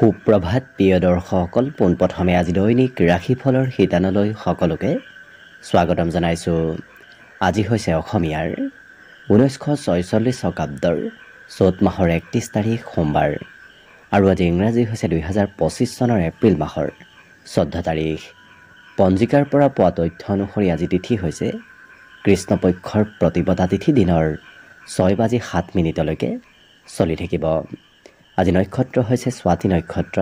সুপ্ৰভাত প্ৰিয় দৰ্শকসকল, পোনপ্ৰথমে আজি দৈনিক ৰাশিফলৰ শিতানলৈ সকলোকে স্বাগতম জনাইছোঁ। আজি হৈছে অসমীয়াৰ 1946 শকাব্দৰ চ'ত মাহৰ 31 তাৰিখ সোমবাৰ আৰু আজি ইংৰাজী হৈছে 2025 চনৰ এপ্ৰিল মাহৰ 14 তাৰিখ। পঞ্জিকাৰ পৰা পোৱা তথ্য অনুসৰি আজি তিথি হৈছে কৃষ্ণপক্ষৰ প্ৰতিপদা তিথি, দিনৰ 6:07 চলি থাকিব। আজি নক্ষত্ৰ হৈছে স্বাতি নক্ষত্ৰ,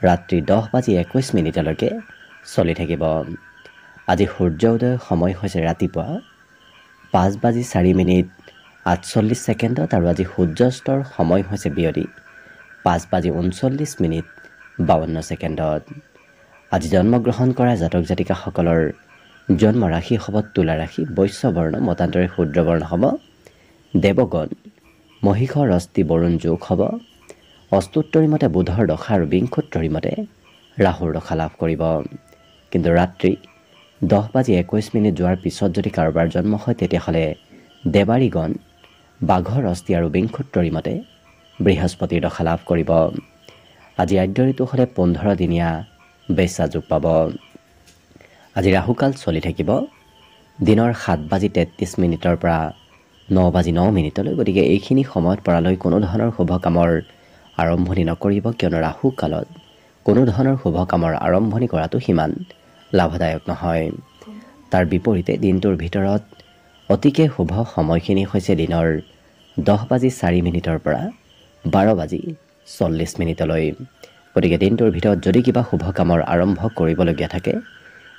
ৰাত্ৰি 10:21 চলি থাকিব। আজি সূৰ্য উদয় সময় হৈছে ৰাতিপুৱা 5:04:48 আৰু আজি সূৰ্যাস্তৰ সময় হৈছে বিয়লি 5:39:52। আজি জন্মগ্ৰহণ কৰা জাতক জাতিকাসকলৰ জন্ম ৰাশি হ'ব তুলা ৰাশি, বৈশ্য বৰ্ণ, মতান্তৰে শূদ্ৰ বৰ্ণ হ'ব, দেৱগণ, মহিষ, ৰস্তি, বৰুণ যোগ হ'ব, অস্তুত্তৰী মতে বুধৰ দশা আৰু বিংশোত্তৰী মতে ৰাহুৰ দশা লাভ কৰিব। কিন্তু ৰাত্ৰি 10:21 যোৱাৰ পিছত যদি কাৰোবাৰ জন্ম হয় তেতিয়াহ'লে দেৱাৰীগণ বাঘৰ ৰস্তি আৰু বিংশোত্তৰী মতে বৃহস্পতিৰ দশা লাভ কৰিব। আজি আদ্য ঋতু হ'লে 15 দিনীয়া বেশ্যা যোগ পাব। আজি ৰাহুকাল চলি থাকিব দিনৰ 7:33 পৰা 9:09। গতিকে এইখিনি সময়ত পৰালৈ কোনো ধৰণৰ শুভ কামৰ আৰম্ভণি নকৰিব, কিয়নো ৰাহু কালত কোনো ধৰণৰ শুভ কামৰ আৰম্ভণি কৰাটো সিমান লাভদায়ক নহয়। তাৰ বিপৰীতে দিনটোৰ ভিতৰত অতিকে শুভ সময়খিনি হৈছে দিনৰ 10:04 পৰা 12:40। গতিকে দিনটোৰ ভিতৰত যদি কিবা শুভ কামৰ আৰম্ভ কৰিবলগীয়া থাকে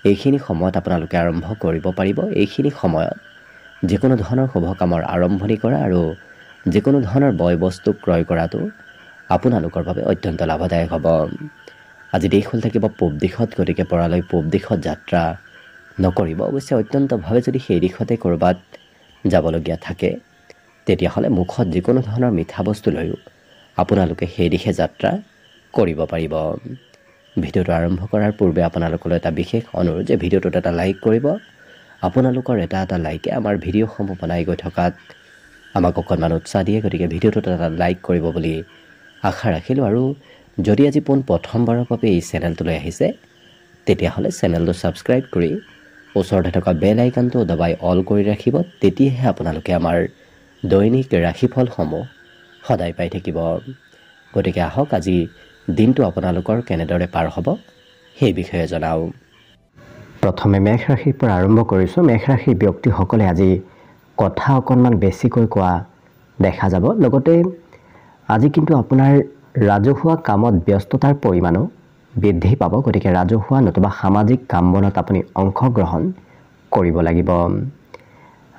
এইখিনি সময়ত আপোনালোকে আৰম্ভ কৰিব পাৰিব। এইখিনি সময়ত যিকোনো ধৰণৰ শুভ কামৰ আৰম্ভণি কৰা আৰু যিকোনো ধৰণৰ বয় বস্তু ক্ৰয় কৰাটো আপোনালোকৰ বাবে অত্যন্ত লাভদায়ক হ'ব। আজি দিশ হ'ল থাকিব পূব দিশত, গতিকে পৰালৈ পূব দিশত যাত্ৰা নকৰিব। অৱশ্যে অত্যন্তভাৱে যদি সেই দিশতে ক'ৰবাত যাবলগীয়া থাকে তেতিয়াহ'লে মুখত যিকোনো ধৰণৰ মিঠা বস্তু লৈও আপোনালোকে সেই দিশে যাত্ৰা কৰিব পাৰিব। ভিডিঅ'টো আৰম্ভ কৰাৰ পূৰ্বে আপোনালোকলৈ এটা বিশেষ অনুৰোধ যে ভিডিঅ'টোত এটা লাইক কৰিব। আপোনালোকৰ এটা লাইকে আমাৰ ভিডিঅ'সমূহ বনাই গৈ থকাত আমাক অকণমান উৎসাহ দিয়ে। গতিকে ভিডিঅ'টোত এটা লাইক কৰিব বুলি আশা ৰাখিলোঁ। আৰু যদি আজি প্ৰথমবাৰৰ বাবে এই চেনেলটোলৈ আহিছে তেতিয়াহ'লে চেনেলটো ছাবস্ক্ৰাইব কৰি ওচৰতে থকা বেল আইকনটো দবাই অল কৰি ৰাখিব। তেতিয়াহে আপোনালোকে আমাৰ দৈনিক ৰাশিফলসমূহ সদায় পাই থাকিব। গতিকে আহক আজি দিনটো আপোনালোকৰ কেনেদৰে পাৰ হ'ব সেই বিষয়ে জনাওঁ। প্ৰথমে মেষ ৰাশিৰ পৰা আৰম্ভ কৰিছোঁ। মেষ ৰাশিৰ ব্যক্তিসকলে আজি কথা অকণমান বেছিকৈ কোৱা দেখা যাব। লগতে আজি কিন্তু আপোনাৰ ৰাজহুৱা কামত ব্যস্ততাৰ পৰিমাণো বৃদ্ধি পাব। গতিকে ৰাজহুৱা নতুবা সামাজিক কাম বনত আপুনি অংশগ্ৰহণ কৰিব লাগিব।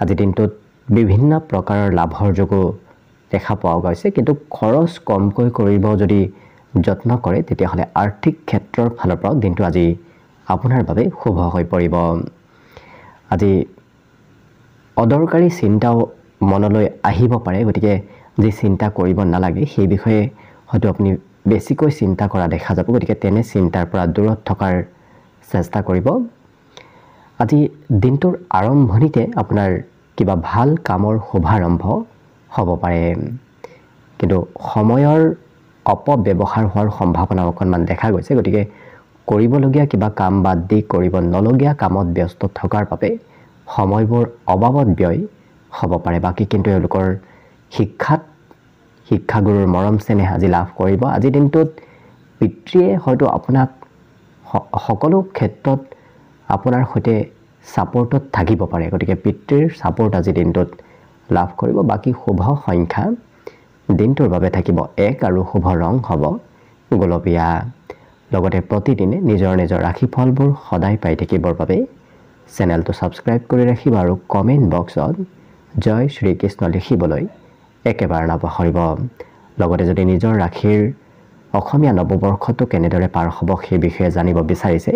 আজি দিনটোত বিভিন্ন প্ৰকাৰৰ লাভৰ যোগো দেখা পোৱা গৈছে, কিন্তু খৰচ কমকৈ কৰিব যদি যত্ন কৰে তেতিয়াহ'লে আৰ্থিক ক্ষেত্ৰৰ ফালৰ পৰাও দিনটো আজি আপোনাৰ বাবে শুভ হৈ পৰিব। আজি অদৰকাৰী চিন্তাও মনলৈ আহিব পাৰে, গতিকে যি চিন্তা কৰিব নালাগে সেই বিষয়ে হয়তো আপুনি বেছিকৈ চিন্তা কৰা দেখা যাব। গতিকে তেনে চিন্তাৰ পৰা দূৰত থকাৰ চেষ্টা কৰিব। আজি দিনটোৰ আৰম্ভণিতে আপোনাৰ কিবা ভাল কামৰ শুভাৰম্ভ হ'ব পাৰে, কিন্তু সময়ৰ অপব্যৱহাৰ হোৱাৰ সম্ভাৱনা অকণমান দেখা গৈছে। গতিকে কৰিবলগীয়া কিবা কাম বাদ দি কৰিব নলগীয়া কামত ব্যস্ত থকাৰ বাবে সময়বোৰ অবাবত ব্যয় হ'ব পাৰে। বাকী কিন্তু এওঁলোকৰ শিক্ষাগুৰুৰ মৰম চেনেহ আজি লাভ কৰিব। আজিৰ দিনটোত পিতৃয়ে হয়তো আপোনাক সকলো ক্ষেত্ৰত আপোনাৰ সৈতে ছাপৰ্টত থাকিব পাৰে। গতিকে পিতৃৰ ছাপৰ্ট আজিৰ দিনটোত লাভ কৰিব। বাকী শুভ সংখ্যা দিনটোৰ বাবে থাকিব 1 আৰু শুভ ৰং হ'ব গোলপীয়া। লগতে প্ৰতিদিনে নিজৰ ৰাশিফলবোৰ সদায় পাই থাকিবৰ বাবে চেনেলটো ছাবস্ক্ৰাইব কৰি ৰাখিব আৰু কমেণ্ট বক্সত জয় শ্ৰীকৃষ্ণ লিখিবলৈ একেবাৰে নাপাহৰিব। লগতে যদি নিজৰ ৰাশিৰ অসমীয়া নৱবৰ্ষটো কেনেদৰে পাৰ হ'ব সেই বিষয়ে জানিব বিচাৰিছে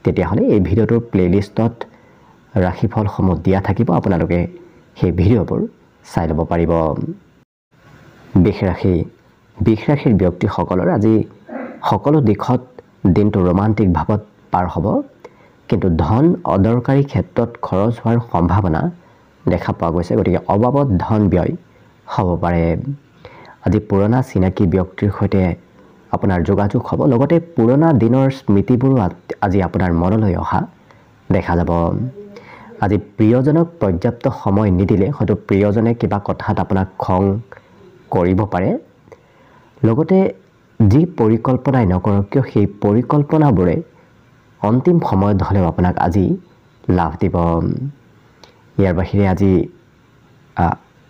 তেতিয়াহ'লে এই ভিডিঅ'টোৰ প্লে'লিষ্টত ৰাশিফলসমূহ দিয়া থাকিব, আপোনালোকে সেই ভিডিঅ'বোৰ চাই ল'ব পাৰিব। বৃষ ৰাশিৰ ব্যক্তিসকলৰ আজি সকলো দিশত দিনটো ৰোমান্টিক ভাৱত পাৰ হ'ব, কিন্তু ধন অদৰকাৰী ক্ষেত্ৰত খৰচ হোৱাৰ সম্ভাৱনা দেখা পোৱা গৈছে। গতিকে অবাবত ধন ব্যয় হ'ব পাৰে। আজি পুৰণা চিনাকি ব্যক্তিৰ সৈতে আপোনাৰ যোগাযোগ হ'ব লগতে পুৰণা দিনৰ স্মৃতিবোৰো আজি আপোনাৰ মনলৈ অহা দেখা যাব আজি প্ৰিয়জনক পৰ্যাপ্ত সময় নিদিলে হয়তো প্ৰিয়জনে কিবা কথাত আপোনাক খং কৰিব পাৰে লগতে যি পৰিকল্পনাই নকৰক কিয় সেই পৰিকল্পনাবোৰে অন্তিম সময়ত হ'লেও আপোনাক আজি লাভ দিব ইয়াৰ বাহিৰে আজি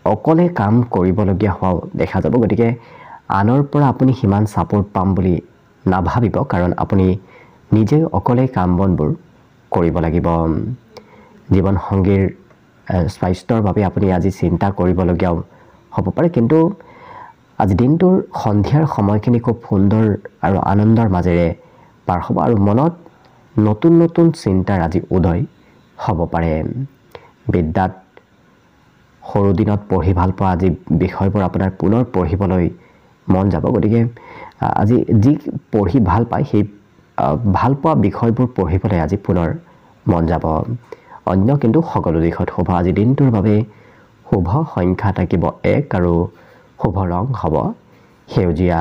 অকলে কাম কৰিবলগীয়া হোৱা দেখা যাব গতিকে আনৰ পৰা আপুনি সিমান সাপোৰ্ট পাম বুলি নাভাবিব কাৰণ আপুনি নিজে অকলে কাম বনবোৰ কৰিব লাগিব জীৱন সংগীৰ স্বাস্থ্যৰ বাবে আপুনি আজি চিন্তা কৰিবলগীয়া হ'ব পাৰে কিন্তু আজি দিনটোৰ সন্ধিয়াৰ সময়খিনি খুব সুন্দৰ আৰু আনন্দৰ মাজেৰে পাৰ হ'ব আৰু মনত নতুন নতুন চিন্তাৰ আজি উদয় হ'ব পাৰে বিদ্যাত সৰু দিনত পঢ়ি ভাল পোৱা আজি বিষয়বোৰ আপোনাৰ পুনৰ পঢ়িবলৈ মন যাব গতিকে আজি যি পঢ়ি ভাল পায় সেই ভাল পোৱা বিষয়বোৰ পঢ়িবলৈ আজি পুনৰ মন যাব অন্য কিন্তু সকলো দিশত শুভ আজি দিনটোৰ বাবে শুভ সংখ্যা থাকিব 1 আৰু শুভ ৰং হ'ব সেউজীয়া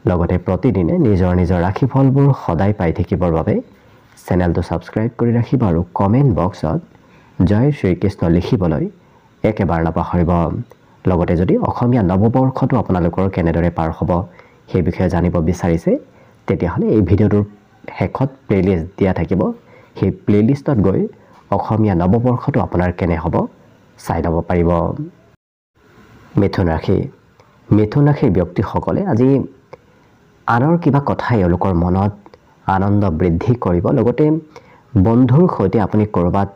লগতে প্ৰতিদিনে নিজৰ নিজৰ ৰাশিফলবোৰ সদায় পাই থাকিবৰ বাবে চেনেলটো সাবস্ক্ৰাইব কৰি ৰাখিব আৰু কমেন্ট বক্সত জয় শ্ৰীকৃষ্ণ লিখিবলৈ একেবাৰে নাপাহৰিব লগতে যদি অসমীয়া নৱবৰ্ষটো আপোনালোকৰ কেনেদৰে পাৰ হ'ব সেই বিষয়ে জানিব বিচাৰিছে তেতিয়াহ'লে এই ভিডিঅ'টোৰ শেষত প্লেলিষ্ট দিয়া থাকিব সেই প্লেলিষ্টত গৈ অসমীয়া নৱবৰ্ষটো আপোনাৰ কেনে হ'ব চাই ল'ব পাৰিব মিথুন ৰাশিৰ ব্যক্তিসকলে আজি আনৰ কিবা কথাই এওঁলোকৰ মনত আনন্দ বৃদ্ধি কৰিব লগতে বন্ধুৰ সৈতে আপুনি ক'ৰবাত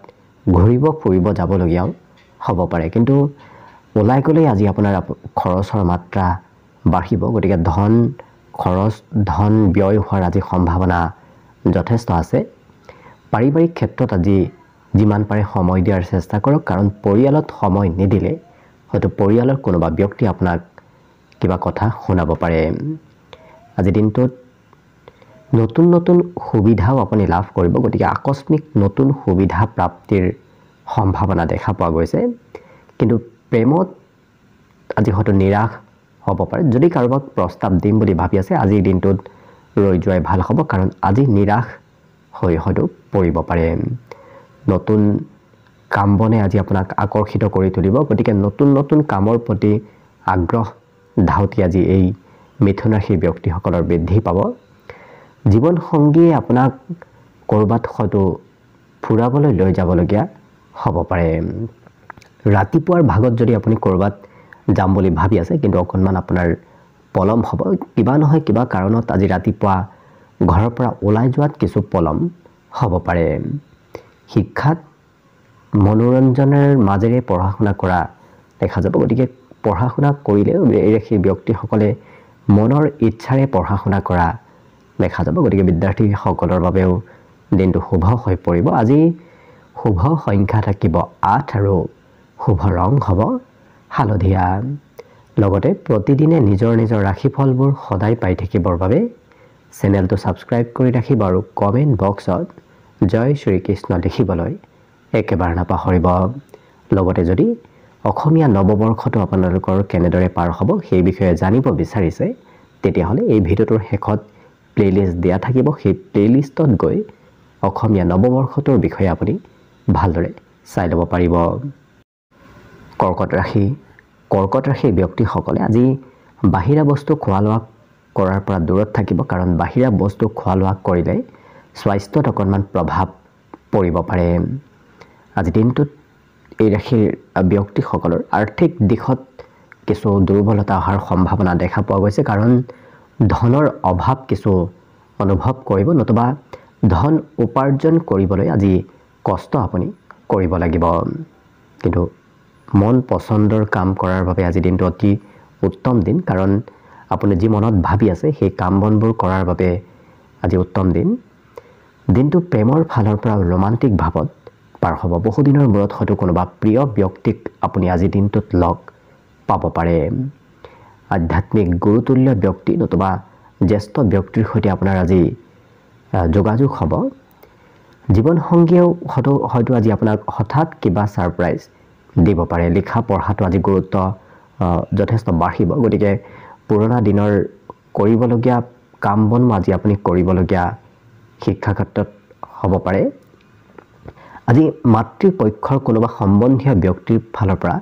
ঘূৰিব ফুৰিব যাবলগীয়াও হ'ব পাৰে কিন্তু ওলাই গ'লে আজি আপোনাৰ খৰচৰ মাত্ৰা বাঢ়িব গতিকে ধন ব্যয় হোৱাৰ আজি সম্ভাৱনা যথেষ্ট আছে পাৰিবাৰিক ক্ষেত্ৰত আজি যিমান পাৰে সময় দিয়াৰ চেষ্টা কৰক কাৰণ পৰিয়ালত সময় নিদিলে হয়তো পৰিয়ালৰ কোনোবা ব্যক্তি আপোনাক কিবা কথা শুনাব পাৰে আজি দিনটোত নতুন নতুন সুবিধাও আপুনি লাভ কৰিব গতিকে আকস্মিক নতুন সুবিধা প্ৰাপ্তিৰ সম্ভাৱনা দেখা পোৱা গৈছে কিন্তু প্ৰেমত আজি হয়তো নিৰাশ হ'ব পাৰে যদি কাৰোবাক প্ৰস্তাৱ দিম বুলি ভাবি আছে আজিৰ দিনটোত ৰৈ যোৱাই ভাল হ'ব কাৰণ আজি নিৰাশ হৈ হয়তো পৰিব পাৰে নতুন কাম বনে আজি আপোনাক আকৰ্ষিত কৰি তুলিব গতিকে নতুন নতুন কামৰ প্ৰতি আগ্ৰহ ধাউতি আজি এই মিথুন ৰাশিৰ ব্যক্তিসকলৰ বৃদ্ধি পাব জীৱন সংগীয়ে আপোনাক ক'ৰবাত হয়তো ফুৰাবলৈ লৈ যাবলগীয়া হ'ব পাৰে ৰাতিপুৱাৰ ভাগত যদি আপুনি ক'ৰবাত যাম বুলি ভাবি আছে কিন্তু অকণমান আপোনাৰ পলম হ'ব কিবা নহয় কিবা কাৰণত আজি ৰাতিপুৱা ঘৰৰ পৰা ওলাই যোৱাত কিছু পলম হ'ব পাৰে শিক্ষাত মনোৰঞ্জনৰ মাজেৰে পঢ়া শুনা কৰা দেখা যাব গতিকে পঢ়া শুনা কৰিলেও এই ব্যক্তিসকলে মনৰ ইচ্ছাৰে পঢ়া শুনা কৰা দেখা যাব গতিকে বিদ্যাৰ্থীসকলৰ বাবেও দিনটো শুভ হৈ পৰিব আজি শুভ সংখ্যা থাকিব 8 আৰু শুভ ৰং হ'ব হালধীয়া লগতে প্ৰতিদিনে নিজৰ নিজৰ ৰাশিফলবোৰ সদায় পাই থাকিবৰ বাবে চেনেলটো সাবস্ক্ৰাইব কৰি ৰাখিব আৰু কমেন্ট বক্সত জয় শ্ৰীকৃষ্ণ লিখিবলৈ একেবাৰে নাপাহৰিব লগতে যদি অসমীয়া নৱবৰ্ষটো আপোনালোকৰ কেনেদৰে পাৰ হ'ব সেই বিষয়ে জানিব বিচাৰিছে তেতিয়াহ'লে এই ভিডিঅ'টোৰ শেষত প্লেলিষ্ট দিয়া থাকিব সেই প্লেলিষ্টত গৈ অসমীয়া নৱবৰ্ষটোৰ বিষয়ে আপুনি ভালদৰে চাই ল'ব পাৰিব কৰ্কট ৰাশিৰ ব্যক্তিসকলে আজি বাহিৰা বস্তু খোৱা লোৱা কৰাৰ পৰা দূৰত থাকিব কাৰণ বাহিৰা বস্তু খোৱা লোৱা কৰিলে স্বাস্থ্যত অকণমান প্ৰভাৱ পৰিব পাৰে আজি দিনটোত এই ৰাশিৰ ব্যক্তিসকলৰ আৰ্থিক দিশত কিছু দুৰ্বলতা অহাৰ সম্ভাৱনা দেখা পোৱা গৈছে কাৰণ ধনৰ অভাৱ কিছু অনুভৱ কৰিব নতুবা ধন উপাৰ্জন কৰিবলৈ আজি কষ্ট আপুনি কৰিব লাগিব কিন্তু মন পছন্দৰ কাম কৰাৰ বাবে আজি দিনটো অতি উত্তম দিন কাৰণ আপুনি যি মনত ভাবি আছে সেই কাম বনবোৰ কৰাৰ বাবে আজি উত্তম দিনটো প্ৰেমৰ ফালৰ পৰা ৰোমান্টিক ভাৱত পাৰ হ'ব বহুদিনৰ মূৰত হয়তো কোনোবা প্ৰিয় ব্যক্তিক আপুনি আজি দিনটোত লগ পাব পাৰে আধ্যাত্মিক গুৰুতুল্য ব্যক্তি নতুবা জ্যেষ্ঠ ব্যক্তিৰ সৈতে আপোনাৰ আজি যোগাযোগ হ'ব জীৱন সংগীয়েও হয়তো আজি আপোনাক হঠাৎ কিবা সাৰপ্ৰাইজ দিব পাৰে লিখা পঢ়াটো আজি গুৰুত্ব যথেষ্ট বাঢ়িব গতিকে পুৰণা দিনৰ কৰিবলগীয়া কাম বন আজি আপুনি কৰিবলগীয়া শিক্ষা ক্ষেত্ৰত হ'ব পাৰে। আজি মাতৃপক্ষৰ কোনোবা সম্বন্ধীয় ব্যক্তিৰ ফালৰ পৰা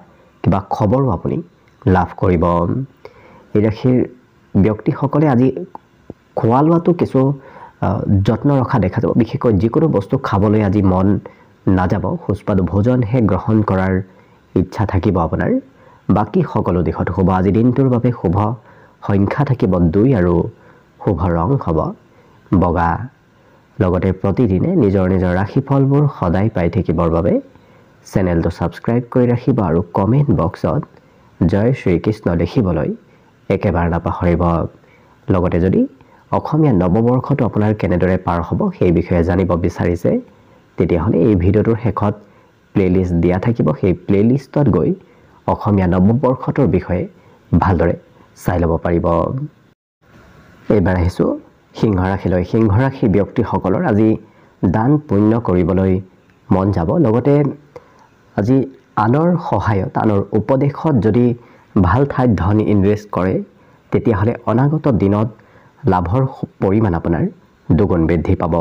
কিবা খবৰো আপুনি লাভ কৰিব। এই ৰাশিৰ ব্যক্তিসকলে আজি খোৱা লোৱাটো কিছু যত্ন ৰখা দেখা যাব। বিশেষকৈ যিকোনো বস্তু খাবলৈ আজি মন নাযাব, সুস্বাদু ভোজনহে গ্ৰহণ কৰাৰ ইচ্ছা থাকিব আপোনাৰ। বাকী সকলো দিশত শুভ। আজি দিনটোৰ বাবে শুভ সংখ্যা থাকিব 2 আৰু শুভ ৰং হ'ব বগা। লগতে প্ৰতিদিনে নিজৰ ৰাশিফলবোৰ সদায় পাই থাকিবৰ বাবে চেনেলটো ছাবস্ক্ৰাইব কৰি ৰাখিব আৰু কমেণ্ট বক্সত জয় শ্ৰীকৃষ্ণ লিখিবলৈ একেবাৰে নাপাহৰিব। লগতে যদি অসমীয়া নৱবৰ্ষটো আপোনাৰ কেনেদৰে পাৰ হ'ব সেই বিষয়ে জানিব বিচাৰিছে, তেতিয়াহ'লে এই ভিডিঅ'টোৰ শেষত প্লেলিষ্ট দিয়া থাকিব। সেই প্লেলিষ্টত গৈ অসমীয়া নৱবৰ্ষটোৰ বিষয়ে ভালদৰে চাই ল'ব পাৰিব। এইবাৰ আহিছোঁ সিংহ ৰাশিলৈ। সিংহ ৰাশিৰ ব্যক্তিসকলৰ আজি দান পুণ্য কৰিবলৈ মন যাব। লগতে আজি আনৰ সহায়ত, আনৰ উপদেশত যদি ভাল ঠাইত ধন ইনভেষ্ট কৰে, তেতিয়াহ'লে অনাগত দিনত লাভৰ পৰিমাণ আপোনাৰ দুগুণ বৃদ্ধি পাব।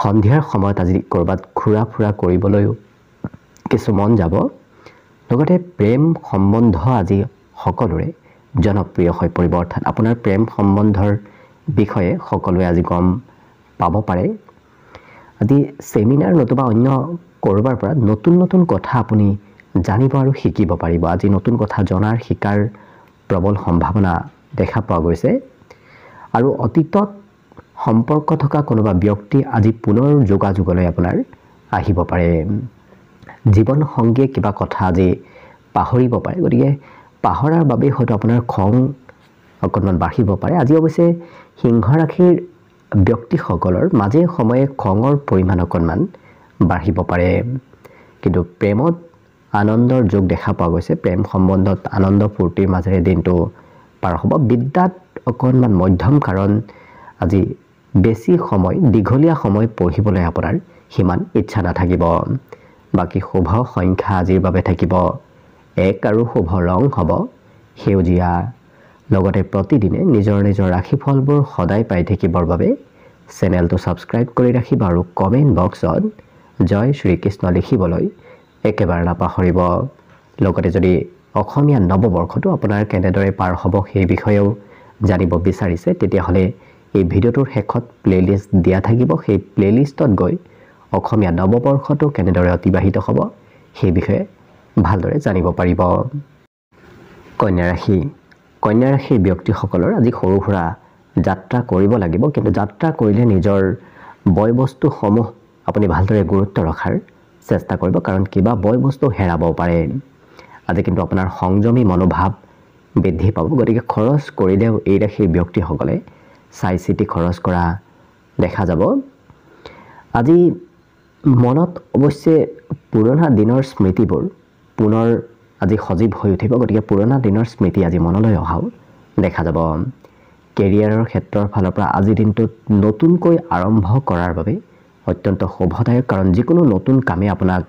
সন্ধিয়াৰ সময়ত আজি ক'ৰবাত ঘূৰা ফুৰা কৰিবলৈও কিছু মন যাব। লগতে প্ৰেম সম্বন্ধ আজি সকলোৰে জনপ্ৰিয় হৈ পৰিব। অৰ্থাৎ আপোনাৰ প্ৰেম সম্বন্ধৰ বিষয়ে সকলোৱে আজি গম পাব পাৰে। আজি ছেমিনাৰ নতুবা অন্য ক'ৰবাৰ পৰা নতুন কথা আপুনি জানিব আৰু শিকিব পাৰিব। আজি নতুন কথা জনাৰ শিকাৰ প্ৰবল সম্ভাৱনা দেখা পোৱা গৈছে। আৰু অতীতত সম্পৰ্ক থকা কোনোবা ব্যক্তি আজি পুনৰ যোগাযোগলৈ আপোনাৰ আহিব পাৰে। জীৱন সংগীয়ে কিবা কথা আজি পাহৰিব পাৰে, গতিকে পাহৰাৰ বাবে হয়তো আপোনাৰ খং অকণমান বাঢ়িব পাৰে। আজি অৱশ্যে সিংহ ৰাশিৰ ব্যক্তিসকলৰ মাজে সময়ে খঙৰ পৰিমাণ অকণমান বাঢ়িব পাৰে। কিন্তু প্ৰেমত আনন্দৰ যোগ দেখা পোৱা গৈছে। প্ৰেম সম্বন্ধত আনন্দ ফূৰ্তিৰ মাজেৰে দিনটো পাৰ হ'ব। বিদ্যাত অকণমান মধ্যম, কাৰণ আজি বেছি সময়, দীঘলীয়া সময় পঢ়িবলৈ আপোনাৰ সিমান ইচ্ছা নাথাকিব। বাকী শুভ সংখ্যা আজিৰ বাবে থাকিব 1 আৰু শুভ ৰং হ'ব সেউজীয়া। লগতে প্ৰতিদিনে নিজৰ ৰাশিফলবোৰ সদায় পাই থাকিবৰ বাবে চেনেলটো ছাবস্ক্ৰাইব কৰি ৰাখিব আৰু কমেণ্ট বক্সত জয় শ্ৰীকৃষ্ণ লিখিবলৈ একেবাৰে নাপাহৰিব। লগতে যদি অসমীয়া নৱবৰ্ষটো আপোনাৰ কেনেদৰে পাৰ হ'ব সেই বিষয়েও জানিব বিচাৰিছে, তেতিয়াহ'লে এই ভিডিঅ'টোৰ শেষত প্লেলিষ্ট দিয়া থাকিব। সেই প্লেলিষ্টত গৈ অসমীয়া নৱবৰ্ষটো কেনেদৰে অতিবাহিত হ'ব সেই বিষয়ে ভালদৰে জানিব পাৰিব। কন্যা ৰাশি। কন্যা ৰাশিৰ ব্যক্তিসকলৰ আজি সৰু সুৰা যাত্ৰা কৰিব লাগিব, কিন্তু যাত্ৰা কৰিলে নিজৰ বয় বস্তুসমূহ আপুনি ভালদৰে গুৰুত্ব ৰখাৰ চেষ্টা কৰিব, কাৰণ কিবা বয় বস্তু হেৰাব পাৰে। আজি কিন্তু আপোনাৰ সংযমী মনোভাৱ বৃদ্ধি পাব। গতিকে খৰচ কৰিলেও এই ৰাশিৰ ব্যক্তিসকলে চাই চিতি খৰচ কৰা দেখা যাব। আজি মনত অৱশ্যে পুৰণা দিনৰ স্মৃতিবোৰ পুনৰ আজি সজীৱ হৈ উঠিব। গতিকে পুৰণা দিনৰ স্মৃতি আজি মনলৈ অহাও দেখা যাব। কেৰিয়াৰৰ ক্ষেত্ৰৰ ফালৰ পৰা আজিৰ দিনটোত নতুনকৈ আৰম্ভ কৰাৰ বাবে অত্যন্ত শুভদায়ক, কাৰণ যিকোনো নতুন কামে আপোনাক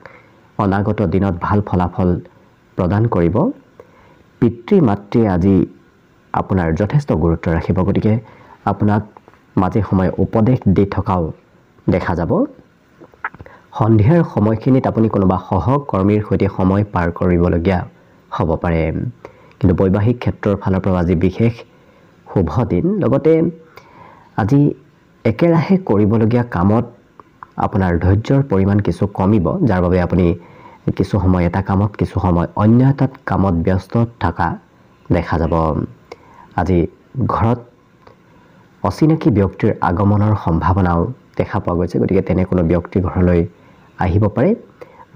অনাগত দিনত ভাল ফলাফল প্ৰদান কৰিব। পিতৃ মাতৃয়ে আজি আপোনাৰ যথেষ্ট গুৰুত্ব ৰাখিব। গতিকে আপোনাক মাজে সময়ে উপদেশ দি থকাও দেখা যাব। সন্ধিয়াৰ সময়খিনিত আপুনি কোনোবা সহকৰ্মীৰ সৈতে সময় পাৰ কৰিবলগীয়া হ'ব পাৰে। কিন্তু বৈবাহিক ক্ষেত্ৰৰ ফালৰ পৰা আজি বিশেষ শুভ দিন। লগতে আজি একেৰাহে কৰিবলগীয়া কামত আপোনাৰ ধৈৰ্যৰ পৰিমাণ কিছু কমিব, যাৰ বাবে আপুনি কিছু সময় এটা কামত, কিছু সময় অন্য এটাত কামত ব্যস্ত থকা দেখা যাব। আজি ঘৰত অচিনাকি ব্যক্তিৰ আগমনৰ সম্ভাৱনাও দেখা পোৱা গৈছে। গতিকে তেনে কোনো ব্যক্তি ঘৰলৈ আহিব পাৰে।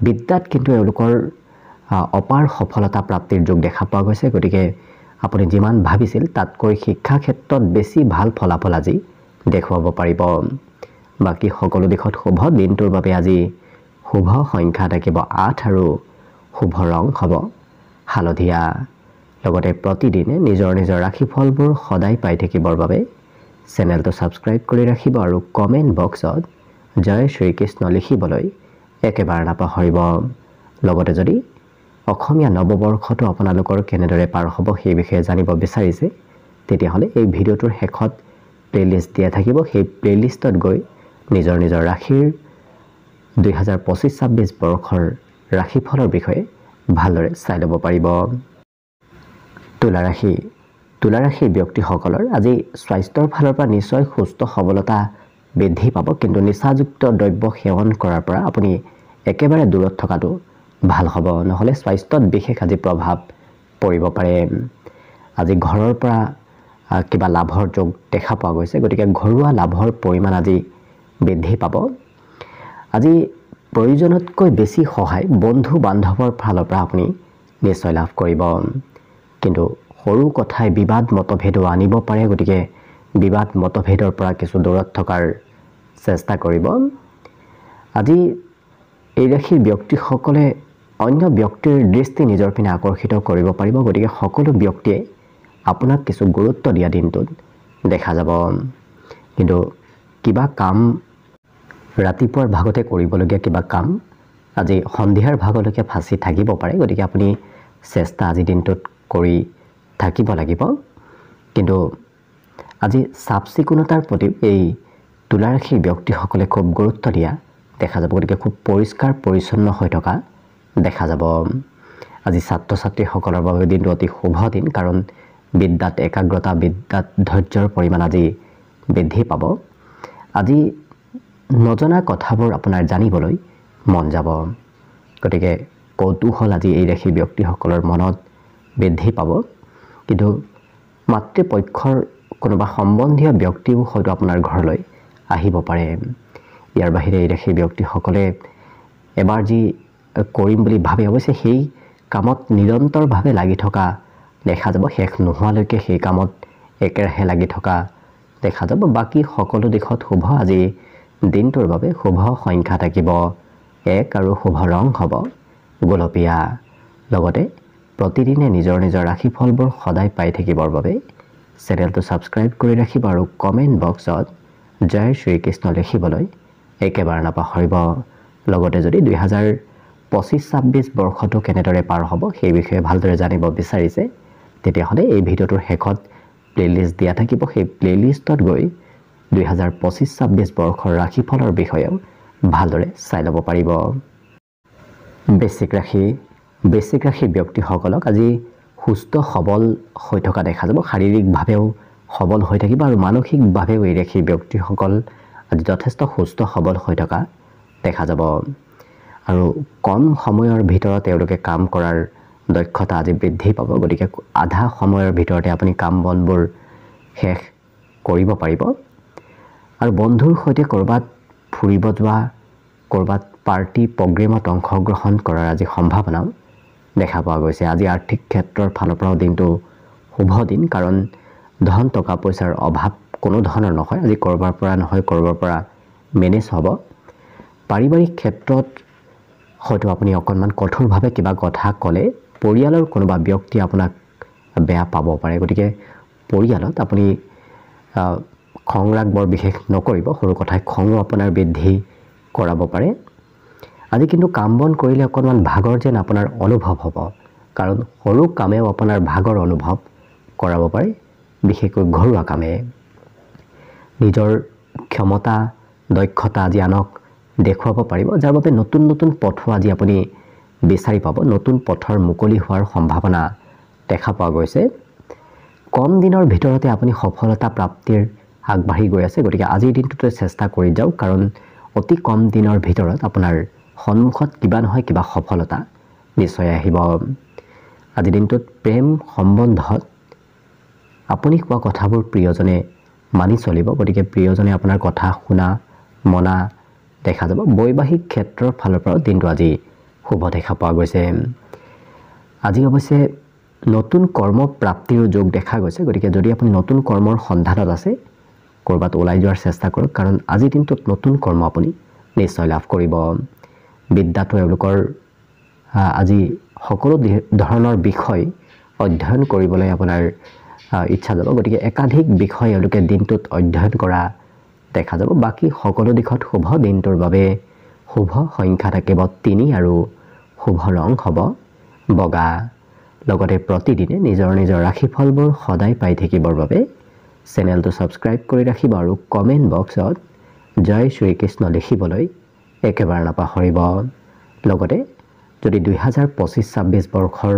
বিদ্যাত কিন্তু এওঁলোকৰ অপাৰ সফলতা প্ৰাপ্তিৰ যোগ দেখা পোৱা গৈছে। গতিকে আপুনি যিমান ভাবিছিল তাতকৈ শিক্ষা ক্ষেত্ৰত বেছি ভাল ফলাফল আজি দেখুৱাব পাৰিব। বাকী সকলো দিশত শুভ। দিনটোৰ বাবে আজি শুভ সংখ্যা থাকিব 8 আৰু শুভ ৰং হ'ব হালধীয়া। লগতে প্ৰতিদিনে নিজৰ ৰাশিফলবোৰ সদায় পাই থাকিবৰ বাবে চেনেলটো ছাবস্ক্ৰাইব কৰি ৰাখিব আৰু কমেণ্ট বক্সত জয় শ্ৰীকৃষ্ণ লিখিবলৈ একেবাৰে নাপাহৰিব। লগতে যদি অসমীয়া নৱবৰ্ষটো আপোনালোকৰ কেনেদৰে পাৰ হ'ব সেই বিষয়ে জানিব বিচাৰিছে, তেতিয়াহ'লে এই ভিডিঅ'টোৰ শেষত প্লেলিষ্ট দিয়া থাকিব সেই প্লেলিষ্টত গৈ নিজৰ নিজৰ ৰাশিৰ 2025-26 বৰ্ষৰ ৰাশিফলৰ বিষয়ে ভালদৰে চাই ল'ব পাৰিব তুলা ৰাশিৰ ব্যক্তিসকলৰ আজি স্বাস্থ্যৰ ফালৰ পৰা নিশ্চয় সুস্থ সবলতা বৃদ্ধি পাব কিন্তু নিচাযুক্ত দ্ৰব্য সেৱন কৰাৰ পৰা আপুনি একেবাৰে দূৰত থকাটো ভাল হ'ব নহলে স্বাস্থ্যত বিশেষ আজি প্ৰভাৱ পৰিব পাৰে আজি ঘৰৰ পৰা কিবা লাভৰ যোগ দেখা পোৱা গৈছে গতিকে ঘৰুৱা লাভৰ পৰিমাণ আজি বৃদ্ধি পাব আজি প্ৰয়োজনতকৈ বেছি সহায় বন্ধু বান্ধৱৰ ফালৰ পৰা আপুনি নিশ্চয় লাভ কৰিব কিন্তু সৰু কথাই বিবাদ মতভেদ আনিব পাৰে গতিকে বিবাদ মতভেদৰ পৰা কিছু দূৰত থকাৰ চেষ্টা কৰিব আজি এই ৰাশিৰ ব্যক্তিসকলে অন্য ব্যক্তিৰ দৃষ্টি নিজৰ পিনে আকৰ্ষিত কৰিব পাৰিব গতিকে সকলো ব্যক্তিয়ে আপোনাক কিছু গুৰুত্ব দিয়া দিনটোত দেখা যাব কিন্তু কিবা কাম ৰাতিপুৱাৰ ভাগতে কৰিবলগীয়া কিবা কাম আজি সন্ধিয়াৰ ভাগলৈকে ফাঁচি থাকিব পাৰে গতিকে আপুনি চেষ্টা আজি দিনটোত কৰি থাকিব লাগিব কিন্তু আজি চাফ চিকুণতাৰ প্ৰতি এই তুলা ৰাশিৰ ব্যক্তিসকলে খুব গুৰুত্ব দিয়া দেখা যাব গতিকে খুব পৰিষ্কাৰ পৰিচ্ছন্ন হৈ থকা দেখা যাব আজি ছাত্ৰ ছাত্ৰীসকলৰ বাবে দিনটো অতি শুভ দিন কাৰণ বিদ্যাত একাগ্ৰতা বিদ্যাত ধৈৰ্যৰ পৰিমাণ আজি বৃদ্ধি পাব আজি নজনা কথাবোৰ আপোনাৰ জানিবলৈ মন যাব গতিকে কৌতূহল আজি এই ৰাশিৰ ব্যক্তিসকলৰ মনত বৃদ্ধি পাব কিন্তু মাতৃপক্ষৰ কোনোবা সম্বন্ধীয় ব্যক্তিও হয়তো আপোনাৰ ঘৰলৈ আহিব পাৰে ইয়াৰ বাহিৰে এই ৰাশিৰ ব্যক্তিসকলে এবাৰ যি কৰিম বুলি ভাবে অৱশ্যে সেই কামত নিৰন্তৰভাৱে লাগি থকা দেখা যাব শেষ নোহোৱালৈকে সেই কামত একেৰাহে লাগি থকা দেখা যাব বাকী সকলো দিশত শুভ আজি দিনটোৰ বাবে শুভ সংখ্যা থাকিব 1 আৰু শুভ ৰং হ'ব গোলপীয়া লগতে প্ৰতিদিনে নিজৰ নিজৰ ৰাশিফলবোৰ সদায় পাই থাকিবৰ বাবে চেনেলটো ছাবস্ক্ৰাইব কৰি ৰাখিব আৰু কমেণ্ট বক্সত জয় শ্ৰীকৃষ্ণ লিখিবলৈ একেবাৰে নাপাহৰিব লগতে যদি 2025-26 বৰ্ষটো কেনেদৰে পাৰ হ'ব সেই বিষয়ে ভালদৰে জানিব বিচাৰিছে তেতিয়াহ'লে এই ভিডিঅ'টোৰ শেষত প্লেলিষ্ট দিয়া থাকিব সেই প্লেলিষ্টত গৈ 2025-26 বৰ্ষৰ ৰাশিফলৰ বিষয়েও ভালদৰে চাই ল'ব পাৰিব বৃশ্চিক ৰাশিৰ ব্যক্তিসকলক আজি সুস্থ সবল হৈ থকা দেখা যাব শাৰীৰিকভাৱেও সবল হৈ থাকিব আৰু মানসিকভাৱেও এই ৰাশিৰ ব্যক্তিসকল আজি যথেষ্ট সুস্থ সবল হৈ থকা দেখা যাব আৰু কম সময়ৰ ভিতৰত তেওঁলোকে কাম কৰাৰ দক্ষতা আজি বৃদ্ধি পাব গতিকে আধা সময়ৰ ভিতৰতে আপুনি কাম বনবোৰ শেষ কৰিব পাৰিব আৰু বন্ধুৰ সৈতে ক'ৰবাত ফুৰিব যোৱা ক'ৰবাত পাৰ্টি প্ৰগ্ৰেমত অংশগ্ৰহণ কৰাৰ আজি সম্ভাৱনাও দেখা পোৱা গৈছে আজি আৰ্থিক ক্ষেত্ৰৰ ফালৰ পৰাও দিনটো শুভ দিন কাৰণ ধন টকা পইচাৰ অভাৱ কোনো ধৰণৰ নহয় আজি ক'ৰবাৰ পৰা নহয় ক'ৰবাৰ পৰা মেনেজ হ'ব পাৰিবাৰিক ক্ষেত্ৰত হয়তো আপুনি অকণমান কঠোৰভাৱে কিবা কথা ক'লে পৰিয়ালৰ কোনোবা ব্যক্তি আপোনাক বেয়া পাব পাৰে গতিকে পৰিয়ালত আপুনি খং ৰাগ বৰ বিশেষ নকৰিব সৰু কথাই খঙো আপোনাৰ বৃদ্ধি কৰাব পাৰে আজি কিন্তু কাম বন কৰিলে অকণমান ভাগৰ যেন আপোনাৰ অনুভৱ হ'ব কাৰণ সৰু কামেও আপোনাৰ ভাগৰ অনুভৱ কৰাব পাৰে বিশেষকৈ ঘৰুৱা কামে নিজৰ ক্ষমতা দক্ষতা আজি আনক দেখুৱাব পাৰিব যাৰ বাবে নতুন নতুন পথো আজি আপুনি বিচাৰি পাব নতুন পথৰ মুকলি হোৱাৰ সম্ভাৱনা দেখা পোৱা গৈছে কম দিনৰ ভিতৰতে আপুনি সফলতা প্ৰাপ্তিৰ আগবাঢ়ি গৈ আছে গতিকে আজিৰ দিনটোতে চেষ্টা কৰি যাওক কাৰণ অতি কম দিনৰ ভিতৰত আপোনাৰ সন্মুখত কিবা নহয় কিবা সফলতা নিশ্চয় আহিব আজিৰ দিনটোত প্ৰেম সম্বন্ধত আপুনি কোৱা কথাবোৰ প্ৰিয়জনে মানি চলিব গতিকে প্ৰিয়জনে আপোনাৰ কথা শুনা মনা দেখা যাব বৈবাহিক ক্ষেত্ৰৰ ফালৰ পৰা দিনটো আজি শুভ দেখা পোৱা গৈছে আজি অৱশ্যে নতুন কৰ্ম প্ৰাপ্তিৰ যোগ দেখা গৈছে গতিকে যদি আপুনি নতুন কৰ্মৰ সন্ধানত আছে ক'ৰবাত ওলাই যোৱাৰ চেষ্টা কৰক কাৰণ আজিৰ দিনটোত নতুন কৰ্ম আপুনি নিশ্চয় লাভ কৰিব বিদ্যাটো এওঁলোকৰ আজি সকলো ধৰণৰ বিষয় অধ্যয়ন কৰিবলৈ আপোনাৰ ইচ্ছা যাব গতিকে একাধিক বিষয় এওঁলোকে দিনটোত অধ্যয়ন কৰা দেখা যাব বাকী সকলো দিশত শুভ দিনটোৰ বাবে শুভ সংখ্যা থাকিব 3 আৰু শুভ ৰং হ'ব বগা লগতে প্ৰতিদিনে নিজৰ নিজৰ ৰাশিফলবোৰ সদায় পাই থাকিবৰ বাবে চেনেলটো ছাবস্ক্ৰাইব কৰি ৰাখিব আৰু কমেণ্ট বক্সত জয় শ্ৰীকৃষ্ণ লিখিবলৈ একেবাৰে নাপাহৰিব। লগতে যদি 2025-26 বৰ্ষৰ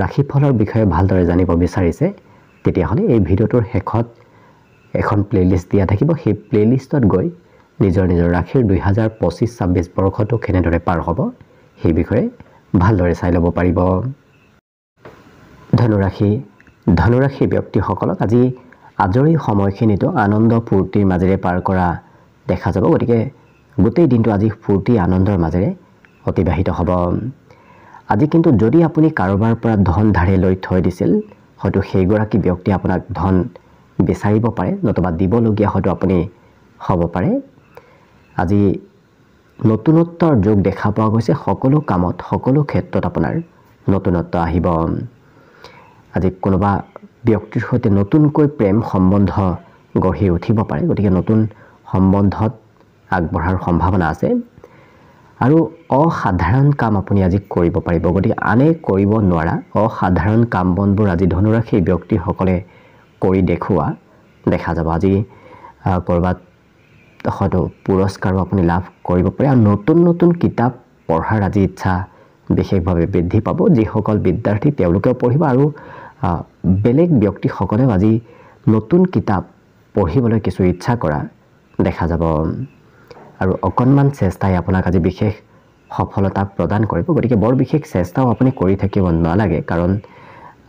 ৰাশিফলৰ বিষয়ে ভালদৰে জানিব বিচাৰিছে তেতিয়াহ'লে এই ভিডিঅ'টোৰ শেষত এখন প্লেলিষ্ট দিয়া থাকিব। সেই প্লেলিষ্টত গৈ নিজৰ ৰাশিৰ 2025-26 বৰ্ষটো কেনেদৰে পাৰ হ'ব সেই বিষয়ে ভালদৰে চাই ল'ব পাৰিব। ধনুৰাশি ব্যক্তিসকলক আজি আজৰি সময়খিনিতো আনন্দ ফূৰ্তিৰ মাজেৰে পাৰ কৰা দেখা যাব। গতিকে গোটেই দিনটো আজি ফূৰ্তি আনন্দৰ মাজেৰে অতিবাহিত হ'ব। আজি কিন্তু যদি আপুনি কাৰোবাৰ পৰা ধন ধাৰে লৈ থৈ দিছিল, হয়তো সেইগৰাকী ব্যক্তিয়ে আপোনাক ধন বিচাৰিব পাৰে, নতুবা দিবলগীয়া হয়তো আপুনি হ'ব পাৰে। আজি নতুনত্বৰ যোগ দেখা পোৱা গৈছে। সকলো কামত সকলো ক্ষেত্ৰত আপোনাৰ নতুনত্ব আহিব। আজি কোনোবা ব্যক্তিৰ সৈতে নতুনকৈ প্ৰেম সম্বন্ধ গঢ়ি উঠিব পাৰে। গতিকে নতুন সম্বন্ধত আগবঢ়াৰ সম্ভাৱনা আছে আৰু অসাধাৰণ কাম আপুনি আজি কৰিব পাৰিব। গতিকে আনে কৰিব নোৱাৰা অসাধাৰণ কাম বনবোৰ আজি ধনুৰাশি ব্যক্তিসকলে কৰি দেখুওৱা দেখা যাব। আজি ক'ৰবাত হয়তো পুৰস্কাৰো আপুনি লাভ কৰিব পাৰে আৰু নতুন কিতাপ পঢ়াৰ আজি ইচ্ছা বিশেষভাৱে বৃদ্ধি পাব। যিসকল বিদ্যাৰ্থী তেওঁলোকেও পঢ়িব আৰু বেলেগ ব্যক্তিসকলেও আজি নতুন কিতাপ পঢ়িবলৈ কিছু ইচ্ছা কৰা দেখা যাব আৰু অকণমান চেষ্টাই আপোনাক আজি বিশেষ সফলতা প্ৰদান কৰিব। গতিকে বৰ বিশেষ চেষ্টাও আপুনি কৰি থাকিব নালাগে, কাৰণ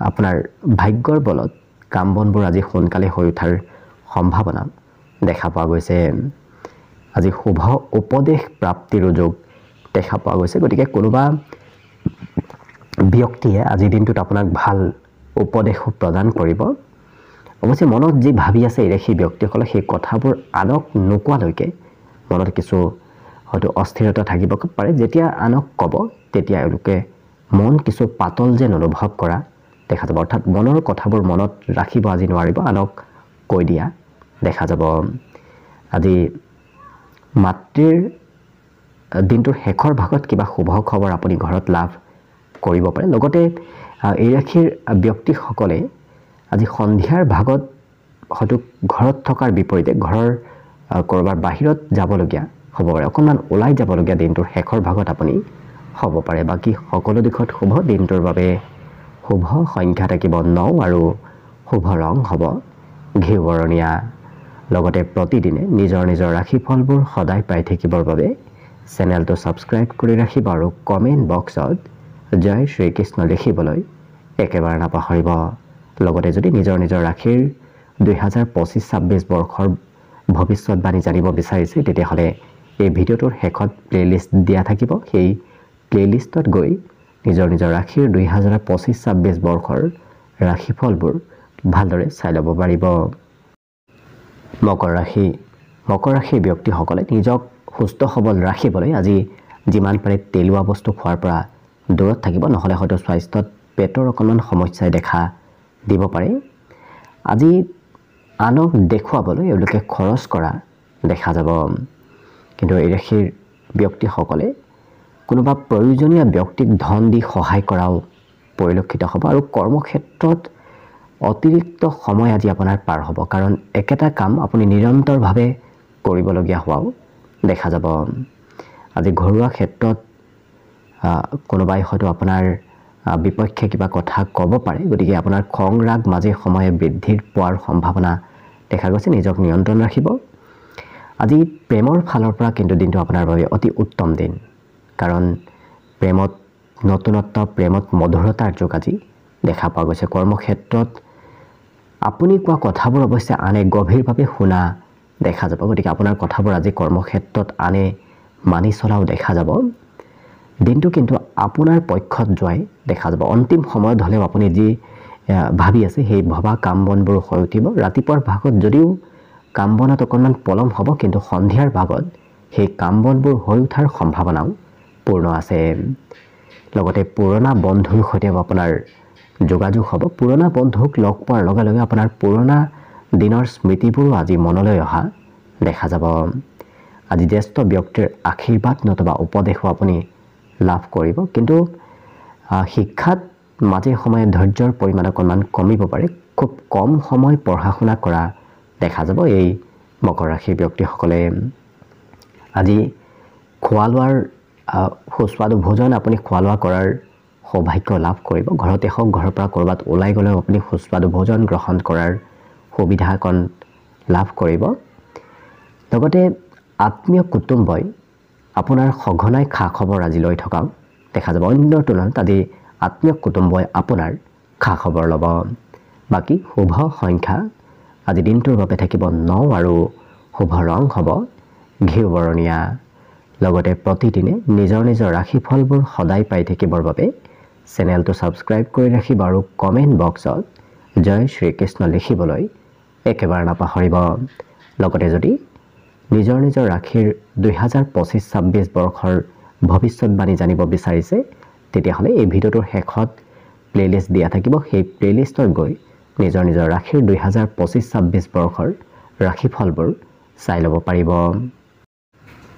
আপোনাৰ ভাগ্যৰ বলত কাম বনবোৰ আজি সোনকালে হৈ উঠাৰ সম্ভাৱনা দেখা পোৱা গৈছে। আজি শুভ উপদেশ প্ৰাপ্তিৰ যোগ দেখা পোৱা গৈছে। গতিকে কোনোবা ব্যক্তিয়ে আজিৰ দিনটোত আপোনাক ভাল উপদেশো প্ৰদান কৰিব। অৱশ্যে মনত যি ভাবি আছে সেই ব্যক্তিসকলে সেই কথাবোৰ আনক নোকোৱালৈকে মনত কিছু হয়তো অস্থিৰতা থাকিব পাৰে। যেতিয়া আনক ক'ব তেতিয়া এওঁলোকে মন কিছু পাতল যেন অনুভৱ কৰা দেখা যাব। অৰ্থাৎ মনৰ কথাবোৰ মনত ৰাখিব আজি নোৱাৰিব, আনক কৈ দিয়া দেখা যাব। আজি মাতৃৰ দিনটোৰ শেষৰ ভাগত কিবা শুভ খবৰ আপুনি ঘৰত লাভ কৰিব পাৰে। লগতে এই ৰাশিৰ ব্যক্তিসকলে আজি সন্ধিয়াৰ ভাগত হয়তো ঘৰত থকাৰ বিপৰীতে ঘৰৰ ক'ৰবাৰ বাহিৰত যাবলগীয়া হ'ব পাৰে, অকণমান ওলাই যাবলগীয়া দিনটোৰ শেষৰ ভাগত আপুনি হ'ব পাৰে। বাকী সকলো দিশত শুভ। দিনটোৰ বাবে শুভ সংখ্যা থাকিব 9 আৰু শুভ ৰং হ'ব ঘিউ বৰণীয়া। লগতে প্ৰতিদিনে নিজৰ ৰাশিফলবোৰ সদায় পাই থাকিবৰ বাবে চেনেলটো ছাবস্ক্ৰাইব কৰি ৰাখিব আৰু কমেণ্ট বক্সত জয় শ্ৰীকৃষ্ণ লিখিবলৈ একেবাৰে নাপাহৰিব। লগতে যদি নিজৰ ৰাশিৰ 2025-26 বৰ্ষৰ ভৱিষ্যতবাণী জানিব বিচাৰিছে তেতিয়াহ'লে এই ভিডিঅ'টোৰ শেষত প্লেলিষ্ট দিয়া থাকিব। সেই প্লেলিষ্টত গৈ নিজৰ ৰাশিৰ 2025-26 বৰ্ষৰ ৰাশিফলবোৰ ভালদৰে চাই ল'ব পাৰিব। মকৰ ৰাশিৰ ব্যক্তিসকলে নিজক সুস্থ সবল ৰাখিবলৈ আজি যিমান পাৰে তেলোৱা বস্তু খোৱাৰ পৰা দূৰত থাকিব, নহ'লে হয়তো স্বাস্থ্যত পেটৰ অকণমান সমস্যাই দেখা দিব পাৰে। আজি আনক দেখুৱাবলৈ এওঁলোকে খৰচ কৰা দেখা যাব। কিন্তু এই ৰাশিৰ ব্যক্তিসকলে কোনোবা প্ৰয়োজনীয় ব্যক্তিক ধন দি সহায় কৰাও পৰিলক্ষিত হ'ব আৰু কৰ্মক্ষেত্ৰত অতিৰিক্ত সময় আজি আপোনাৰ পাৰ হ'ব, কাৰণ একেটা কাম আপুনি নিৰন্তৰভাৱে কৰিবলগীয়া হোৱাও দেখা যাব। আজি ঘৰুৱা ক্ষেত্ৰত কোনোবাই হয়তো আপোনাৰ বিপক্ষে কিবা কথা ক'ব পাৰে। গতিকে আপোনাৰ খং ৰাগ মাজে সময়ে বৃদ্ধি পোৱাৰ সম্ভাৱনা দেখা গৈছে। নিজক নিয়ন্ত্ৰণ ৰাখিব। আজি প্ৰেমৰ ফালৰ পৰা কিন্তু দিনটো আপোনাৰ বাবে অতি উত্তম দিন, কাৰণ প্ৰেমত নতুনত্ব, প্ৰেমত মধুৰতাৰ যোগ আজি দেখা পোৱা গৈছে। কৰ্মক্ষেত্ৰত আপুনি কোৱা কথাবোৰ অৱশ্যে আনে গভীৰভাৱে শুনা দেখা যাব। গতিকে আপোনাৰ কথাবোৰ আজি কৰ্মক্ষেত্ৰত আনে মানি চলাও দেখা যাব। দিনটো কিন্তু আপোনাৰ পক্ষত যোৱাই দেখা যাব। অন্তিম সময়ত হ'লেও আপুনি যি ভাবি আছে সেই ভবা কাম বনবোৰ হৈ উঠিব। ৰাতিপুৱাৰ ভাগত যদিও কাম বনত অকণমান পলম হ'ব, কিন্তু সন্ধিয়াৰ ভাগত সেই কাম বনবোৰ হৈ উঠাৰ সম্ভাৱনাও পূৰ্ণ আছে। লগতে পুৰণা বন্ধুৰ সৈতেও আপোনাৰ যোগাযোগ হ'ব। পুৰণা বন্ধুক লগ পোৱাৰ লগে লগে আপোনাৰ পুৰণা দিনৰ স্মৃতিবোৰো আজি মনলৈ অহা দেখা যাব। আজি জ্যেষ্ঠ ব্যক্তিৰ আশীৰ্বাদ নতুবা উপদেশো আপুনি লাভ কৰিব। কিন্তু শিক্ষাত মাজে সময়ে ধৈৰ্যৰ পৰিমাণ অকণমান কমিব পাৰে। খুব কম সময় পঢ়া শুনা কৰা দেখা যাব এই মকৰ ৰাশিৰ ব্যক্তিসকলে। আজি খোৱা লোৱাৰ সুস্বাদু ভোজন আপুনি খোৱা লোৱা কৰাৰ সৌভাগ্য লাভ কৰিব। ঘৰতে হওক, ঘৰৰ পৰা ক'ৰবাত ওলাই গ'লেও আপুনি সুস্বাদু ভোজন গ্ৰহণ কৰাৰ সুবিধাকণ লাভ কৰিব। লগতে আত্মীয় কুটুম্বই আপোনাৰ সঘনাই খা খবৰ আজি লৈ থকাও দেখা যাব। অন্যৰ তুলনাত আজি আত্মীয় কুটুম্বই আপোনাৰ খা খবৰ ল'ব। বাকী শুভ সংখ্যা আজি দিনটোৰ বাবে থাকিব 9 আৰু শুভ ৰং হ'ব ঘিউ বৰণীয়া। লগতে প্ৰতিদিনে নিজৰ নিজৰ ৰাশিফলবোৰ সদায় পাই থাকিবৰ বাবে চেনেলটো ছাবস্ক্ৰাইব কৰি ৰাখিব আৰু কমেণ্ট বক্সত জয় শ্ৰীকৃষ্ণ লিখিবলৈ একেবাৰে নাপাহৰিব। লগতে যদি নিজৰ নিজৰ ৰাশিৰ 2025-26 বৰ্ষৰ ভৱিষ্যতবাণী জানিব বিচাৰিছে তেতিয়াহ'লে এই ভিডিঅ'টোৰ শেষত প্লেলিষ্ট দিয়া থাকিব। সেই প্লেলিষ্টত গৈ নিজৰ নিজৰ ৰাশিৰ 2025-26 বৰ্ষৰ ৰাশিফলবোৰ চাই ল'ব পাৰিব।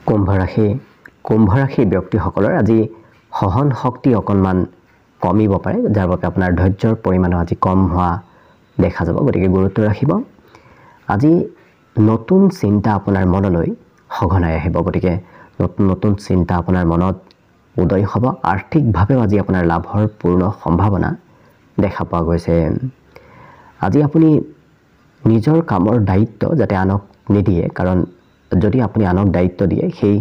কুম্ভ ৰাশিৰ ব্যক্তিসকলৰ আজি সহন শক্তি অকণমান কমিব পাৰে, যাৰ বাবে আপোনাৰ ধৈৰ্যৰ পৰিমাণো আজি কম হোৱা দেখা যাব। গতিকে গুৰুত্ব ৰাখিব। আজি নতুন চিন্তা আপোনাৰ মনলৈ সঘনাই আহিব। গতিকে নতুন নতুন চিন্তা আপোনাৰ মনত উদয় হ'ব। আৰ্থিকভাৱেও আজি আপোনাৰ লাভৰ পূৰ্ণ সম্ভাৱনা দেখা পোৱা গৈছে। আজি আপুনি নিজৰ কামৰ দায়িত্ব যাতে আনক নিদিয়ে, কাৰণ যদি আপুনি আনক দায়িত্ব দিয়ে সেই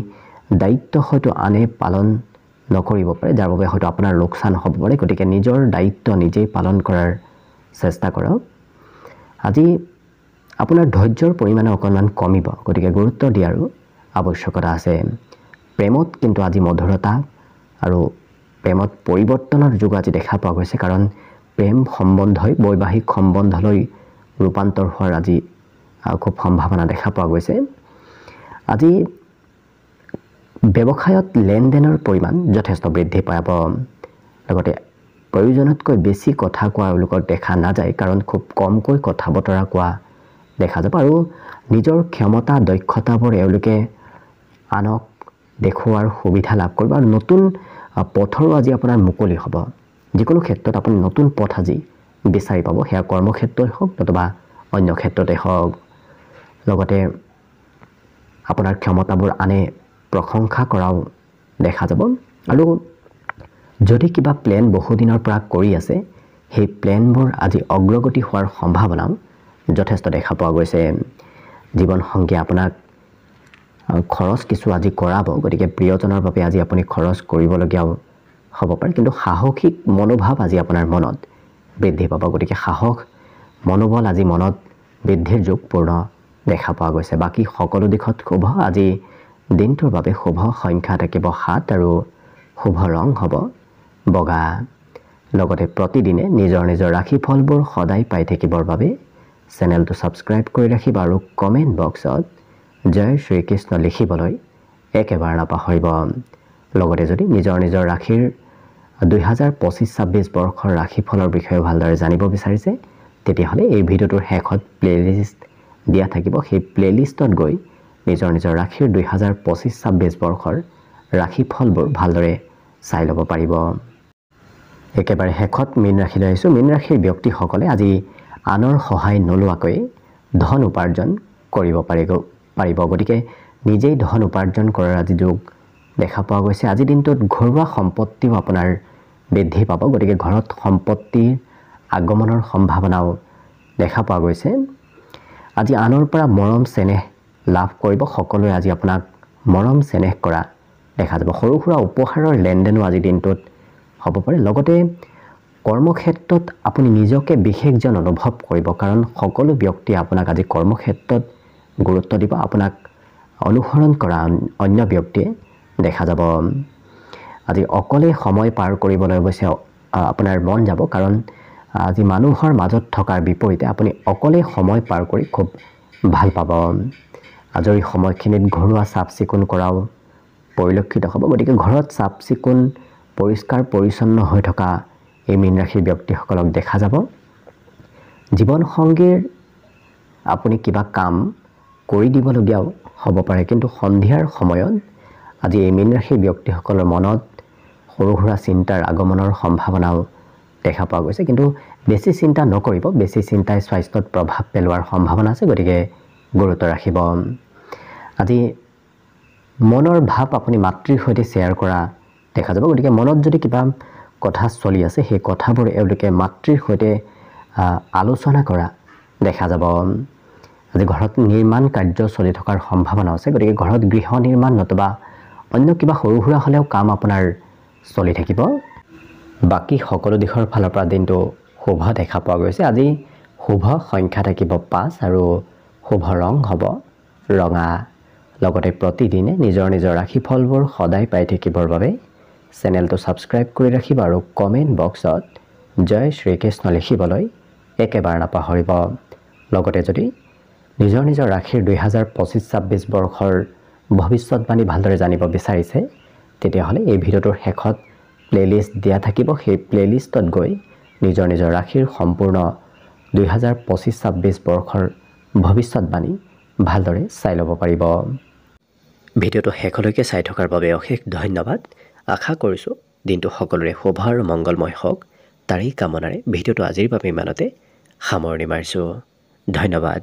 দায়িত্ব হয়তো আনে পালন নকৰিব পাৰে, যাৰ বাবে হয়তো আপোনাৰ লোকচান হ'ব পাৰে। গতিকে নিজৰ দায়িত্ব নিজেই পালন কৰাৰ চেষ্টা কৰক। আজি আপোনাৰ ধৈৰ্যৰ পৰিমাণে অকণমান কমিব, গতিকে গুৰুত্ব দিয়াৰো আৱশ্যকতা আছে। প্ৰেমত কিন্তু আজি মধুৰতা আৰু প্ৰেমত পৰিৱৰ্তনৰ যুগ আজি দেখা পোৱা গৈছে, কাৰণ প্ৰেম সম্বন্ধই বৈবাহিক সম্বন্ধলৈ ৰূপান্তৰ হোৱাৰ আজি খুব সম্ভাৱনা দেখা পোৱা গৈছে। আজি ব্যৱসায়ত লেনদেনৰ পৰিমাণ যথেষ্ট বৃদ্ধি পাব। লগতে প্ৰয়োজনতকৈ বেছি কথা কোৱা এওঁলোকক দেখা নাযায়, কাৰণ খুব কমকৈ কথা বতৰা কোৱা দেখা যাব। আৰু নিজৰ ক্ষমতা দক্ষতাবোৰ এওঁলোকে আনক দেখুওৱাৰ সুবিধা লাভ কৰিব। আৰু নতুন পথৰো আজি আপোনাৰ মুকলি হ'ব। যিকোনো ক্ষেত্ৰত আপুনি নতুন পথ আজি বিচাৰি পাব, সেয়া কৰ্মক্ষেত্ৰই হওক নতুবা অন্য ক্ষেত্ৰতে হওক। লগতে আপোনাৰ ক্ষমতাবোৰ আনে প্ৰশংসা কৰাও দেখা যাব। আৰু যদি কিবা প্লেন বহুদিনৰ পৰা কৰি আছে, সেই প্লেনবোৰ আজি অগ্ৰগতি হোৱাৰ সম্ভাৱনাও যথেষ্ট দেখা পোৱা গৈছে। জীৱনসংগীয়ে আপোনাক খৰচ কিছু আজি কৰাব, গতিকে প্ৰিয়জনৰ বাবে আজি আপুনি খৰচ কৰিবলগীয়াও হ'ব পাৰে। কিন্তু সাহসিক মনোভাৱ আজি আপোনাৰ মনত বৃদ্ধি পাব। গতিকে সাহস মনোবল আজি মনত বৃদ্ধিৰ যুগ পূৰ্ণ দেখা পোৱা গৈছে। বাকী সকলো দিশত শুভ। আজি দিনটোৰ বাবে শুভ সংখ্যা থাকিব 7 আৰু শুভ ৰং হ'ব বগা। লগতে প্ৰতিদিনে নিজৰ নিজৰ ৰাশিফলবোৰ সদায় পাই থাকিবৰ বাবে চেনেলটো ছাবস্ক্ৰাইব কৰি ৰাখিব আৰু কমেণ্ট বক্সত জয় শ্ৰীকৃষ্ণ লিখিবলৈ একেবাৰে নাপাহৰিব। লগতে যদি নিজৰ নিজৰ ৰাশিৰ 2025-26 বৰ্ষৰ ৰাশিফলৰ বিষয়ে ভালদৰে জানিব বিচাৰিছে তেতিয়াহ'লে এই ভিডিঅ'টোৰ শেষত প্লেলিষ্ট দিয়া থাকিব। সেই প্লেলিষ্টত গৈ নিজৰ নিজৰ ৰাশিৰ 2025-26 বৰ্ষৰ ৰাশিফলবোৰ ভালদৰে চাই ল'ব পাৰিব। একেবাৰে শেষত মীন ৰাশিলৈ আহিছোঁ। মীন ৰাশিৰ ব্যক্তিসকলে আজি আনৰ সহায় নোলোৱাকৈ ধন উপাৰ্জন কৰিব পাৰিব। গতিকে নিজেই ধন উপাৰ্জন কৰাৰ আজি যুগ দেখা পোৱা গৈছে। আজিৰ দিনটোত ঘৰুৱা সম্পত্তিও আপোনাৰ বৃদ্ধি পাব। গতিকে ঘৰত সম্পত্তিৰ আগমনৰ সম্ভাৱনাও দেখা পোৱা গৈছে। আজি আনৰ পৰা মৰম চেনেহ লাভ কৰিব। সকলোৱে আজি আপোনাক মৰম চেনেহ কৰা দেখা যাব। সৰু সুৰা উপহাৰৰ লেনদেনো আজিৰ দিনটোত হ'ব পাৰে। লগতে কৰ্মক্ষেত্ৰত আপুনি নিজকে বিশেষজন অনুভৱ কৰিব, কাৰণ সকলো ব্যক্তিয়ে আপোনাক আজি কৰ্মক্ষেত্ৰত গুৰুত্ব দিব। আপোনাক অনুসৰণ কৰা অন্য ব্যক্তিয়ে দেখা যাব। আজি অকলে সময় পাৰ কৰিবলৈ অৱশ্যে আপোনাৰ মন যাব, কাৰণ আজি মানুহৰ মাজত থকাৰ বিপৰীতে আপুনি অকলে সময় পাৰ কৰি খুব ভাল পাব। আজৰি সময়খিনিত ঘৰুৱা চাফ চিকুণ কৰাও পৰিলক্ষিত হ'ব। গতিকে ঘৰত চাফ চিকুণ পৰিষ্কাৰ পৰিচ্ছন্ন হৈ থকা এই মীন ৰাশিৰ ব্যক্তিসকলক দেখা যাব। জীৱনসংগীৰ আপুনি কিবা কাম কৰি দিবলগীয়াও হ'ব পাৰে, কিন্তু সন্ধিয়াৰ সময়ত আজি এই মীন ৰাশিৰ ব্যক্তিসকলৰ মনত সৰু সুৰা চিন্তাৰ আগমনৰ সম্ভাৱনাও দেখা পোৱা গৈছে। কিন্তু বেছি চিন্তা নকৰিব। বেছি চিন্তাই স্বাস্থ্যত প্ৰভাৱ পেলোৱাৰ সম্ভাৱনা আছে, গতিকে গুৰুত্ব ৰাখিব। আজি মনৰ ভাৱ আপুনি মাতৃৰ সৈতে শ্বেয়াৰ কৰা দেখা যাব, গতিকে মনত যদি কিবা কথা চলি আছে সেই কথাবোৰ এওঁলোকে মাতৃৰ সৈতে আলোচনা কৰা দেখা যাব। আজি ঘৰত নিৰ্মাণ কাৰ্য চলি থকাৰ সম্ভাৱনা আছে, গতিকে ঘৰত গৃহ নিৰ্মাণ নতুবা অন্য কিবা সৰু সুৰা হ'লেও কাম আপোনাৰ চলি থাকিব। বাকী সকলো দিশৰ ফালৰ পৰা দিনটো শুভ দেখা পোৱা গৈছে। আজি শুভ সংখ্যা থাকিব 5 আৰু শুভ ৰং হ'ব ৰঙা। লগতে প্ৰতিদিনে নিজৰ নিজৰ ৰাশিফলবোৰ সদায় পাই থাকিবৰ বাবে চেনেলটো ছাবস্ক্ৰাইব কৰি ৰাখিব আৰু কমেণ্ট বক্সত জয় শ্ৰীকৃষ্ণ লিখিবলৈ একেবাৰে নাপাহৰিব। লগতে যদি নিজৰ নিজৰ ৰাশিৰ 2025-26 বৰ্ষৰ ভৱিষ্যতবাণী ভালদৰে জানিব বিচাৰিছে, তেতিয়াহ'লে এই ভিডিঅ'টোৰ শেষত প্লেলিষ্ট দিয়া থাকিব। সেই প্লেলিষ্টত গৈ নিজৰ নিজৰ ৰাশিৰ সম্পূৰ্ণ 2025-26 বৰ্ষৰ ভৱিষ্যতবাণী ভালদৰে চাই ল'ব পাৰিব। ভিডিঅ'টো শেষলৈকে চাই থকাৰ বাবে অশেষ ধন্যবাদ। আশা কৰিছোঁ দিনটো সকলোৰে শুভ আৰু মংগলময় হওক, তাৰেই কামনাৰে ভিডিঅ'টো আজিৰ বাবে ইমানতে সামৰণি মাৰিছোঁ। ধন্যবাদ।